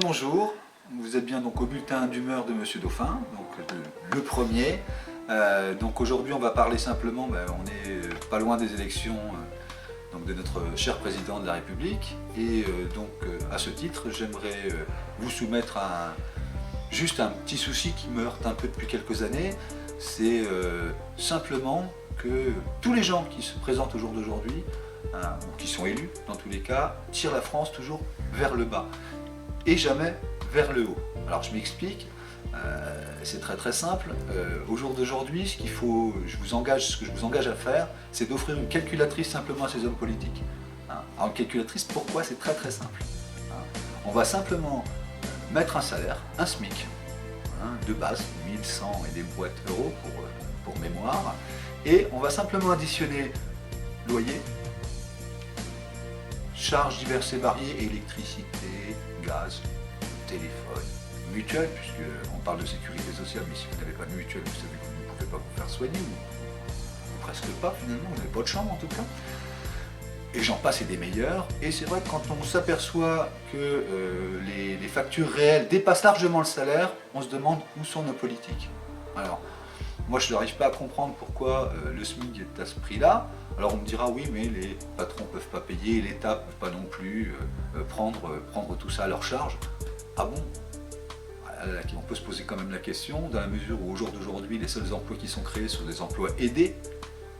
Bonjour, vous êtes bien donc au bulletin d'humeur de Monsieur Dauphin, donc le premier. Donc aujourd'hui on va parler simplement, on est pas loin des élections donc de notre cher président de la République. Et à ce titre j'aimerais vous soumettre juste un petit souci qui me heurte un peu depuis quelques années. C'est simplement que tous les gens qui se présentent au jour d'aujourd'hui, ou qui sont élus dans tous les cas, tirent la France toujours vers le bas et jamais vers le haut. Alors je m'explique, c'est très simple. Au jour d'aujourd'hui, ce que je vous engage à faire, c'est d'offrir une calculatrice simplement à ces hommes politiques. Alors une calculatrice, pourquoi? C'est très simple. On va simplement mettre un salaire, un SMIC, de base, 1100 et des boîtes euros pour mémoire, et on va simplement additionner loyer, charges diverses et variées, électricité, gaz, téléphone, mutuelle, puisqu'on parle de sécurité sociale, mais si vous n'avez pas de mutuelle, vous savez que vous ne pouvez pas vous faire soigner, ou presque pas finalement, vous n'avez pas de chambre en tout cas. Et j'en passe et des meilleurs. Et c'est vrai que quand on s'aperçoit que les factures réelles dépassent largement le salaire, on se demande où sont nos politiques. Alors, moi je n'arrive pas à comprendre pourquoi le SMIC est à ce prix-là. Alors on me dira oui, mais les patrons ne peuvent pas payer, l'État ne peut pas non plus prendre tout ça à leur charge. Ah bon? On peut se poser quand même la question, dans la mesure où au jour d'aujourd'hui, les seuls emplois qui sont créés sont des emplois aidés.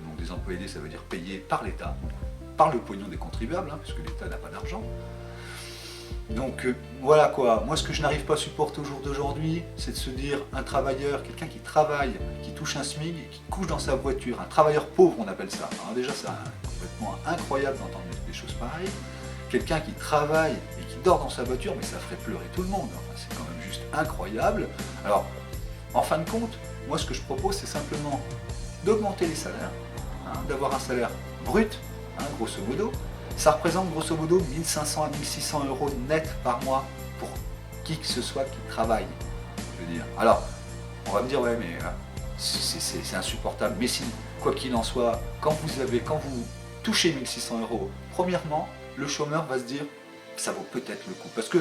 Donc des emplois aidés, ça veut dire payés par l'État, par le pognon des contribuables, puisque l'État n'a pas d'argent. Donc voilà quoi, moi ce que je n'arrive pas à supporter au jour d'aujourd'hui, c'est de se dire un travailleur, quelqu'un qui travaille, qui touche un SMIC, qui couche dans sa voiture, un travailleur pauvre on appelle ça. Alors déjà c'est complètement incroyable d'entendre des choses pareilles. Quelqu'un qui travaille et qui dort dans sa voiture, mais ça ferait pleurer tout le monde, enfin, c'est quand même juste incroyable. Alors en fin de compte, moi ce que je propose c'est simplement d'augmenter les salaires, d'avoir un salaire brut, grosso modo. Ça représente grosso modo 1500 à 1600 euros net par mois pour qui que ce soit qui travaille, je veux dire. Alors, on va me dire, ouais, mais c'est insupportable. Mais si, quoi qu'il en soit, quand vous touchez 1600 euros, premièrement, le chômeur va se dire, ça vaut peut-être le coup. Parce que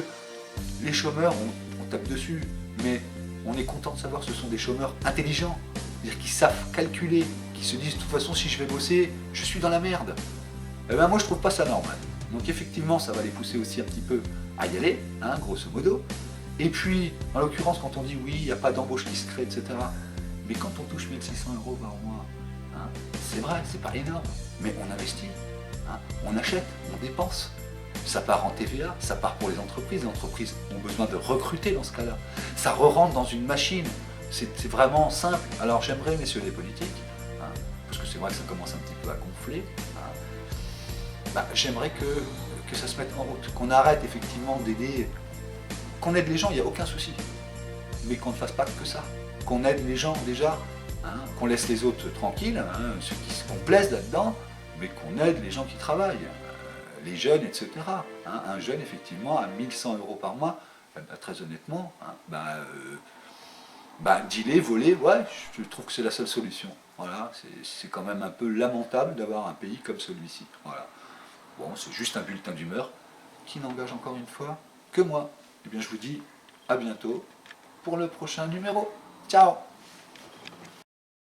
les chômeurs, on tape dessus, mais on est content de savoir que ce sont des chômeurs intelligents, c'est-à-dire qui savent calculer, qui se disent, de toute façon, si je vais bosser, je suis dans la merde. Eh ben moi je trouve pas ça normal. Donc effectivement ça va les pousser aussi un petit peu à y aller, grosso modo. Et puis en l'occurrence quand on dit oui, il n'y a pas d'embauche qui se crée, etc. Mais quand on touche 1600 euros par mois, c'est vrai, c'est pas énorme, mais on investit, on achète, on dépense. Ça part en TVA, ça part pour les entreprises ont besoin de recruter dans ce cas-là. Ça re-rentre dans une machine, c'est vraiment simple. Alors j'aimerais, messieurs les politiques, parce que c'est vrai que ça commence un petit peu à gonfler, j'aimerais que ça se mette en route, qu'on arrête effectivement d'aider, qu'on aide les gens, il n'y a aucun souci, mais qu'on ne fasse pas que ça, qu'on aide les gens déjà, qu'on laisse les autres tranquilles, ceux qui se complaisent là-dedans, mais qu'on aide les gens qui travaillent, les jeunes, etc. Un jeune effectivement à 1100 euros par mois, très honnêtement, dealer, voler, ouais, je trouve que c'est la seule solution. Voilà, c'est quand même un peu lamentable d'avoir un pays comme celui-ci. Voilà. Bon, c'est juste un bulletin d'humeur qui n'engage encore une fois que moi. Eh bien, je vous dis à bientôt pour le prochain numéro. Ciao!